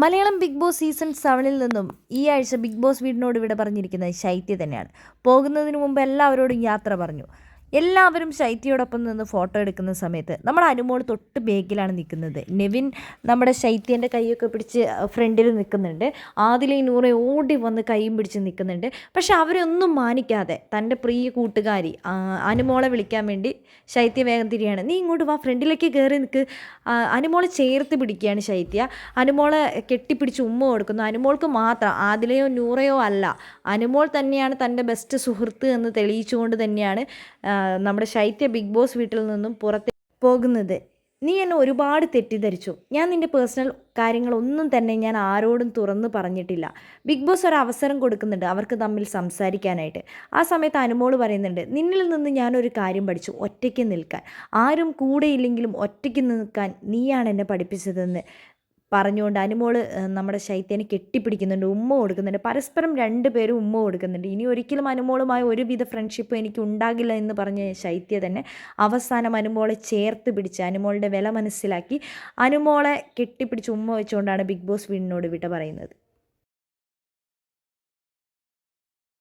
Malayalam big boss season 7 നിന്നും ഈ ആഴ്ച ബിഗ് ബോസ് വീടിനോട് ഇവിടെ പറഞ്ഞിരിക്കുന്നത് ശൈത്യ തന്നെയാണ്. പോകുന്നതിന് മുമ്പ് എല്ലാവരോടും യാത്ര പറഞ്ഞു. എല്ലാവരും ശൈത്യയോടൊപ്പം നിന്ന് ഫോട്ടോ എടുക്കുന്ന സമയത്ത് നമ്മുടെ അനുമോൾ തൊട്ട് ബേക്കിലാണ് നിൽക്കുന്നത്. നെവിൻ നമ്മുടെ ശൈത്യൻ്റെ കൈയൊക്കെ പിടിച്ച് ഫ്രണ്ടിൽ നിൽക്കുന്നുണ്ട്. ആദിലെ നൂറെ ഓടി വന്ന് കൈയും പിടിച്ച് നിൽക്കുന്നുണ്ട്. പക്ഷെ അവരൊന്നും മാനിക്കാതെ തൻ്റെ പ്രിയ കൂട്ടുകാരി അനുമോളെ വിളിക്കാൻ വേണ്ടി ശൈത്യ വേഗം തിരിയാണ്. നീ ഇങ്ങോട്ട് വാ, ഫ്രണ്ടിലേക്ക് കയറി നിൽക്ക്. അനുമോളെ ചേർത്ത് പിടിക്കുകയാണ് ശൈത്യ. അനുമോളെ കെട്ടിപ്പിടിച്ച് ഉമ്മ കൊടുക്കുന്നു. അനുമോൾക്ക് മാത്രം, ആദിലയോ നൂറയോ അല്ല, അനുമോൾ തന്നെയാണ് തൻ്റെ ബെസ്റ്റ് സുഹൃത്ത് എന്ന് തെളിയിച്ചുകൊണ്ട് തന്നെയാണ് നമ്മുടെ ശൈത്യ ബിഗ് ബോസ് വീട്ടിൽ നിന്നും പുറത്ത് പോകുന്നത്. നീ എന്നെ ഒരുപാട് തെറ്റിദ്ധരിച്ചു. ഞാൻ നിൻ്റെ പേഴ്സണൽ കാര്യങ്ങളൊന്നും തന്നെ ഞാൻ ആരോടും തുറന്ന് പറഞ്ഞിട്ടില്ല. ബിഗ് ബോസ് ഒരു അവസരം കൊടുക്കുന്നുണ്ട് അവർക്ക് തമ്മിൽ സംസാരിക്കാനായിട്ട്. ആ സമയത്ത് അനുമോൾ പറയുന്നുണ്ട്, നിന്നിൽ നിന്ന് ഞാനൊരു കാര്യം പഠിച്ചു, ഒറ്റയ്ക്ക് നിൽക്കാൻ. ആരും കൂടെയില്ലെങ്കിലും ഒറ്റയ്ക്ക് നിൽക്കാൻ നീയാണ് എന്നെ പഠിപ്പിച്ചതെന്ന് പറഞ്ഞുകൊണ്ട് അനുമോൾ നമ്മുടെ ശൈത്യനെ കെട്ടിപ്പിടിക്കുന്നുണ്ട്, ഉമ്മ കൊടുക്കുന്നുണ്ട്. പരസ്പരം രണ്ടുപേരും ഉമ്മ കൊടുക്കുന്നുണ്ട്. ഇനി ഒരിക്കലും അനുമോളുമായി ഒരുവിധ ഫ്രണ്ട്ഷിപ്പ് എനിക്ക് ഉണ്ടാകില്ല എന്ന് പറഞ്ഞ ശൈത്യ തന്നെ അവസാനം അനുമോളെ ചേർത്ത് പിടിച്ച് അനുമോളുടെ വില മനസ്സിലാക്കി അനുമോളെ കെട്ടിപ്പിടിച്ച് ഉമ്മ വെച്ചുകൊണ്ടാണ് ബിഗ് ബോസ് വീടിനോട് വിട പറയുന്നത്.